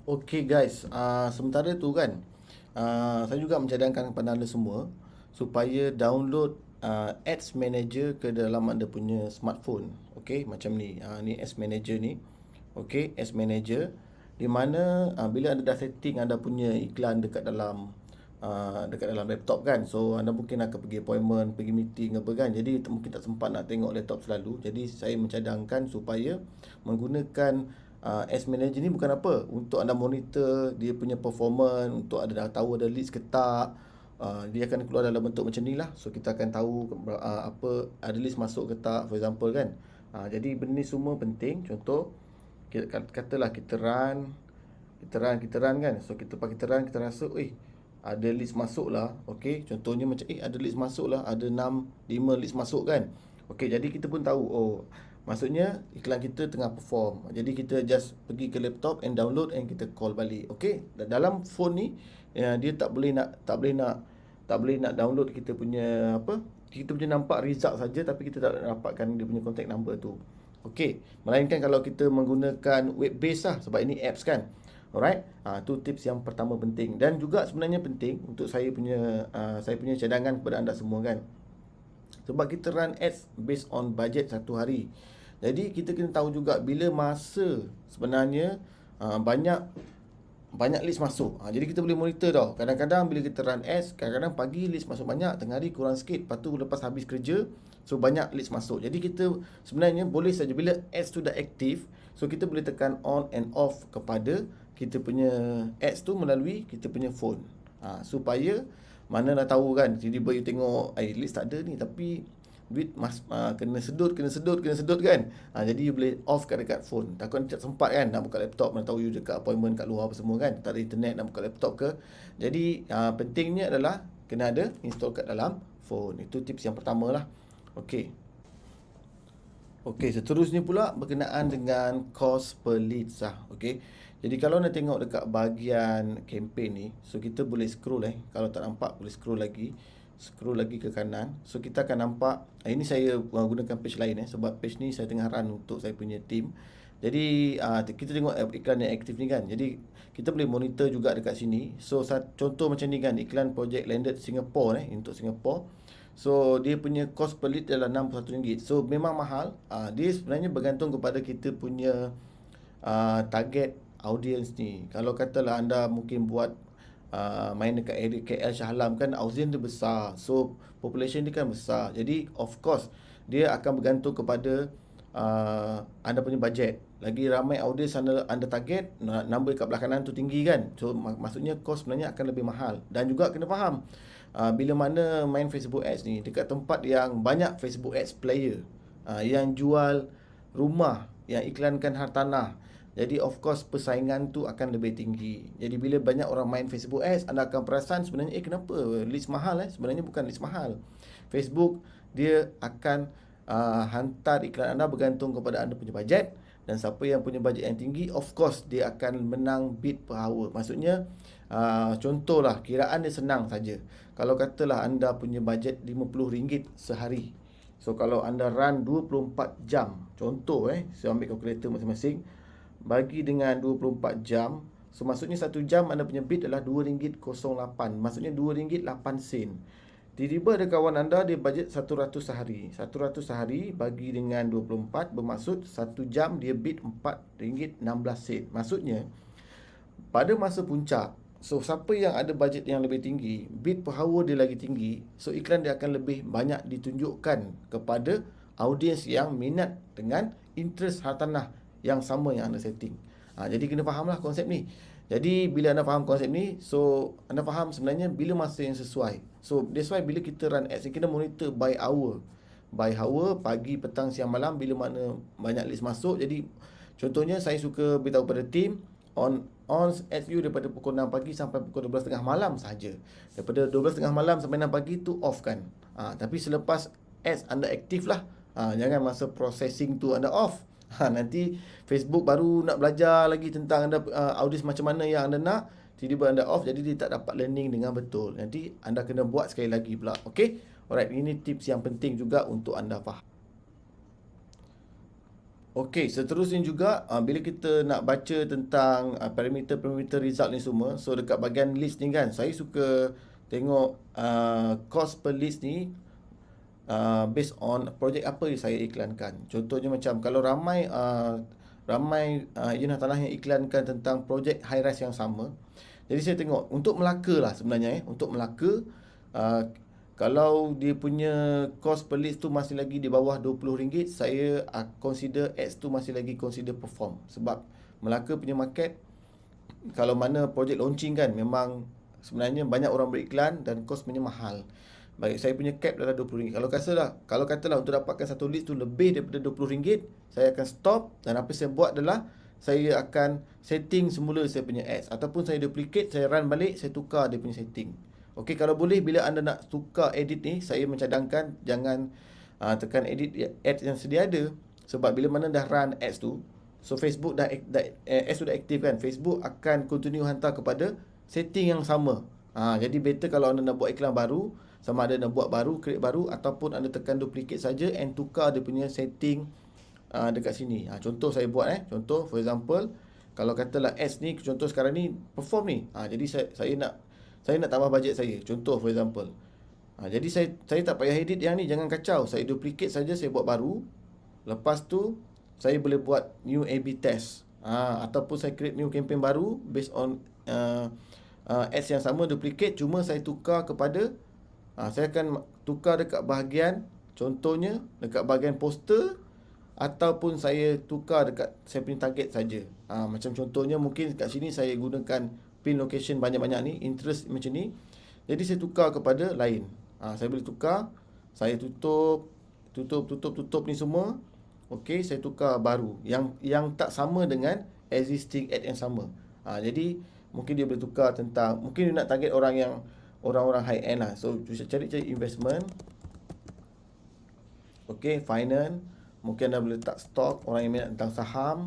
Okay guys, sementara tu kan, saya juga mencadangkan kepada anda semua supaya download Ads Manager ke dalam anda punya smartphone. Okay, macam ni. Ni Ads Manager ni. Okay, Ads Manager di mana bila anda dah setting anda punya iklan dekat dalam laptop kan. So anda mungkin akan pergi appointment, pergi meeting apa kan. Jadi mungkin tak sempat nak tengok laptop selalu. Jadi saya mencadangkan supaya menggunakan Ads Manager ni bukan apa, untuk anda monitor dia punya performance, untuk anda dah tahu ada leads ke tak. Dia akan keluar dalam bentuk macam ni lah. So kita akan tahu apa ada list masuk ke tak, for example kan. Jadi benda ni semua penting. Contoh katalah kita run kan. So kita pakai kita run, kita rasa ada list masuk lah. Okay, contohnya macam ada list masuk lah, ada 5 list masuk kan. Okay, jadi kita pun tahu, maksudnya iklan kita tengah perform. Jadi kita just pergi ke laptop and download and kita call balik. Okay, dalam phone ni dia tak boleh nak download kita punya apa, kita punya nampak result saja, tapi kita tak dapatkan dia punya contact number tu. Okay, melainkan kalau kita menggunakan web based lah, sebab ini apps kan. Alright, tu tips yang pertama penting. Dan juga sebenarnya penting untuk saya punya cadangan kepada anda semua kan. Sebab kita run ads based on budget satu hari. Jadi kita kena tahu juga bila masa sebenarnya banyak list masuk. Jadi kita boleh monitor tau. Kadang-kadang bila kita run ads, kadang-kadang pagi list masuk banyak, tengah hari kurang sikit. Lepas tu lepas habis kerja, so banyak list masuk. Jadi kita sebenarnya boleh saja bila ads tu dah aktif, so kita boleh tekan on and off kepada kita punya ads tu melalui kita punya phone. Supaya mana dah tahu kan, tiba-tiba you tengok list tak ada ni, tapi duit kena sedut kan. Jadi you boleh off kat dekat phone. Takut tak sempat kan nak buka laptop, mana tahu you dekat appointment kat luar apa semua kan, tak ada internet nak buka laptop ke. Jadi pentingnya adalah kena ada install kat dalam phone. Itu tips yang pertama lah. Okey, seterusnya pula berkenaan dengan cost per leads lah. Okey. Jadi kalau nak tengok dekat bahagian campaign ni, so kita boleh scroll Kalau tak nampak boleh scroll lagi ke kanan. So kita akan nampak, ini saya gunakan page lain sebab page ni saya tengah run untuk saya punya team. Jadi kita tengok iklan yang aktif ni kan. Jadi kita boleh monitor juga dekat sini. So contoh macam ni kan, iklan project landed Singapore untuk Singapore. So dia punya cost per lead adalah RM61. So memang mahal. Dia sebenarnya bergantung kepada kita punya target audience ni. Kalau katalah anda mungkin buat main dekat area KL Shah Alam kan, audience dia besar. So population dia kan besar. Jadi of course dia akan bergantung kepada anda punya budget. Lagi ramai audience anda target, number kat belah kanan tu tinggi kan. So maksudnya cost sebenarnya akan lebih mahal. Dan juga kena faham, bila mana main Facebook Ads ni dekat tempat yang banyak Facebook Ads player yang jual rumah, yang iklankan hartanah. Jadi of course persaingan tu akan lebih tinggi. Jadi bila banyak orang main Facebook Ads, anda akan perasan sebenarnya kenapa list mahal sebenarnya bukan list mahal. Facebook dia akan hantar iklan anda bergantung kepada anda punya bajet. Dan siapa yang punya bajet yang tinggi, of course dia akan menang bid per hour. Maksudnya contohlah, kiraan dia senang saja. Kalau katalah anda punya bajet RM50 sehari, so kalau anda run 24 jam, contoh saya ambil kalkulator masing-masing, bagi dengan 24 jam, so maksudnya 1 jam anda punya bid adalah RM2.08. Maksudnya RM2.08. Tiba-tiba ada kawan anda dia bajet 100 sehari. 100 sehari bagi dengan 24 bermaksud 1 jam dia bid RM4.16. Maksudnya pada masa puncak, so siapa yang ada bajet yang lebih tinggi, bid per hour dia lagi tinggi, so iklan dia akan lebih banyak ditunjukkan kepada audiens yang minat dengan interest hartanah yang sama yang anda setting. Jadi kena fahamlah konsep ni. Jadi bila anda faham konsep ni, so anda faham sebenarnya bila masa yang sesuai. So that's why bila kita run ads, kita monitor by hour. By hour, pagi, petang, siang, malam, bila mana banyak list masuk. Jadi contohnya saya suka beritahu pada team, on ads you daripada pukul 6 pagi sampai pukul 12.30 malam saja. Daripada 12.30 malam sampai 6 pagi tu off kan. Tapi selepas ads anda aktif lah. Jangan masa processing tu anda off. Nanti Facebook baru nak belajar lagi tentang anda audience macam mana yang anda nak, tiba-tiba anda off, jadi dia tak dapat learning dengan betul. Nanti anda kena buat sekali lagi pula. Okey? Alright, ini tips yang penting juga untuk anda faham. Okey, seterusnya juga bila kita nak baca tentang parameter-parameter result ni semua, so dekat bahagian list ni kan, saya suka tengok cost per list ni based on projek apa yang saya iklankan. Contohnya macam kalau ramai unit tanah yang iklankan tentang projek high rise yang sama. Jadi saya tengok untuk Melaka lah sebenarnya untuk Melaka uh, kalau dia punya cost per list tu masih lagi di bawah RM20, saya consider ads tu masih lagi consider perform. Sebab Melaka punya market, kalau mana projek launching kan, memang sebenarnya banyak orang beriklan dan kos punya mahal. Baik, saya punya cap adalah RM20. Kalau katalah untuk dapatkan satu list tu lebih daripada RM20, saya akan stop, dan apa saya buat adalah saya akan setting semula saya punya ads, ataupun saya duplicate, saya run balik, saya tukar dia punya setting. Okey, kalau boleh bila anda nak tukar edit ni, saya mencadangkan jangan tekan edit ads yang sedia ada. Sebab bila mana dah run ads tu, so Facebook ads tu dah aktif kan, Facebook akan continue hantar kepada setting yang sama. Jadi better kalau anda nak buat iklan baru, sama ada nak buat baru, create baru, ataupun anda tekan duplicate saja and tukar dia punya setting dekat sini. Contoh saya buat contoh for example, kalau katalah ads ni, contoh sekarang ni perform ni. Jadi saya nak tambah bajet saya. Contoh for example. Jadi saya tak payah edit yang ni, jangan kacau. Saya duplicate saja, saya buat baru. Lepas tu saya boleh buat new A/B test. Ataupun saya create new campaign baru based on ads yang sama, duplicate, cuma saya tukar kepada saya akan tukar dekat bahagian, contohnya dekat bahagian poster, ataupun saya tukar dekat saya punya target saja. Macam contohnya mungkin kat sini saya gunakan pin location banyak-banyak ni, interest macam ni. Jadi saya tukar kepada lain. Saya boleh tukar, saya tutup ni semua. Okey, saya tukar baru yang tak sama dengan existing ad yang sama. Jadi mungkin dia boleh tukar tentang, mungkin dia nak target orang-orang high end lah. So cari investment. Okey, finance. Mungkin anda boleh letak stok, orang yang minat tentang saham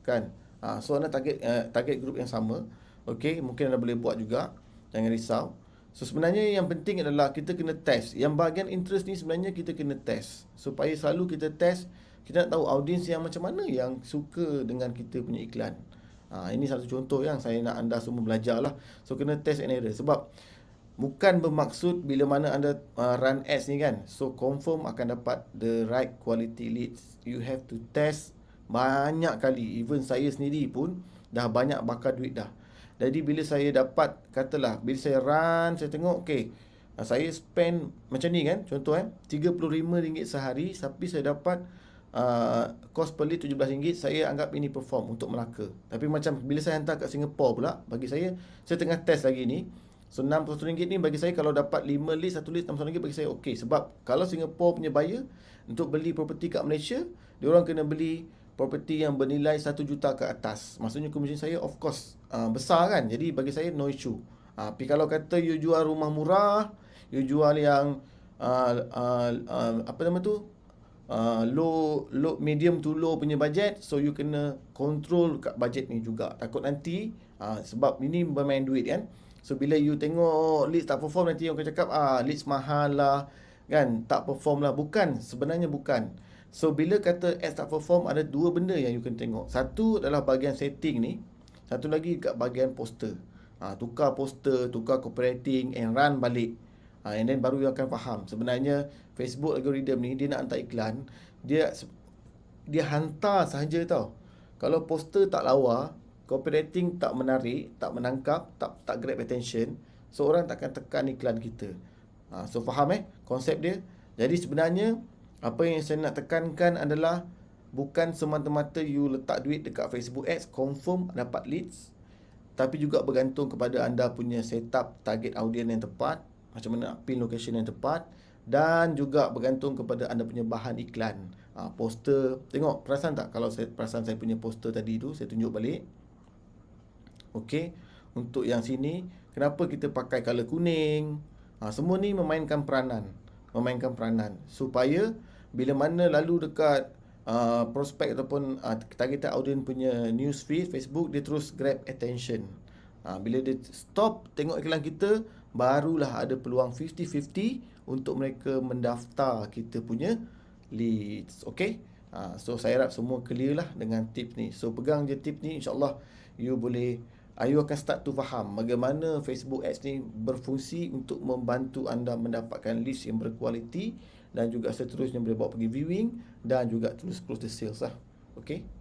kan. So anda target group yang sama. Okey, mungkin anda boleh buat juga. Jangan risau. So sebenarnya yang penting adalah kita kena test. Yang bahagian interest ni sebenarnya kita kena test. Supaya selalu kita test, kita nak tahu audiens yang macam mana yang suka dengan kita punya iklan. Ini satu contoh yang saya nak anda semua belajar lah. So kena test and error. Sebab bukan bermaksud bila mana anda run ads ni kan, so confirm akan dapat the right quality leads. You have to test banyak kali. Even saya sendiri pun dah banyak bakar duit dah. Jadi bila saya dapat, katalah bila saya run, saya tengok okay, saya spend macam ni kan, contoh RM35 sehari, tapi saya dapat cost per lead RM17, saya anggap ini perform untuk Melaka. Tapi macam bila saya hantar kat Singapore pula, bagi saya tengah test lagi ni. So RM61 ni bagi saya, kalau dapat 5 lead, 1 lead RM61 bagi saya okey. Sebab kalau Singapore punya buyer untuk beli property kat Malaysia, dia orang kena beli property yang bernilai 1 juta ke atas. Maksudnya commission saya of course besar kan. Jadi bagi saya no issue. Tapi kalau kata you jual rumah murah, you jual yang apa nama tu, low medium to low punya budget, so you kena control kat budget ni juga. Takut nanti sebab ini bermain duit kan. So bila you tengok leads tak perform, nanti orang cakap leads mahal lah kan, tak perform lah. Bukan, sebenarnya bukan. So bila kata ads tak perform, ada dua benda yang you kena tengok. Satu adalah bahagian setting ni, satu lagi kat bahagian poster. Tukar poster, tukar copywriting and run balik. And then baru you akan faham sebenarnya Facebook algorithm ni, dia nak hantar iklan, dia hantar sahaja tau. Kalau poster tak lawa, copywriting tak menarik, tak menangkap, tak grab attention, so orang takkan tekan iklan kita. So faham konsep dia. Jadi sebenarnya apa yang saya nak tekankan adalah bukan semata-mata you letak duit dekat Facebook Ads confirm dapat leads, tapi juga bergantung kepada anda punya setup target audience yang tepat, macam mana pin location yang tepat, dan juga bergantung kepada anda punya bahan iklan. Poster, tengok, perasan tak kalau saya punya poster tadi tu, saya tunjuk balik. Okey, untuk yang sini, kenapa kita pakai color kuning? Semua ni memainkan peranan supaya bila mana lalu dekat prospek ataupun targeted audience punya newsfeed Facebook, dia terus grab attention. Bila dia stop tengok iklan kita, barulah ada peluang 50-50 untuk mereka mendaftar kita punya leads. Okey, So saya harap semua clear lah dengan tips ni. So pegang je tips ni, insyaAllah you akan start to faham bagaimana Facebook Ads ni berfungsi untuk membantu anda mendapatkan list yang berkualiti dan juga seterusnya boleh bawa pergi viewing dan juga terus close the sales lah. Okay.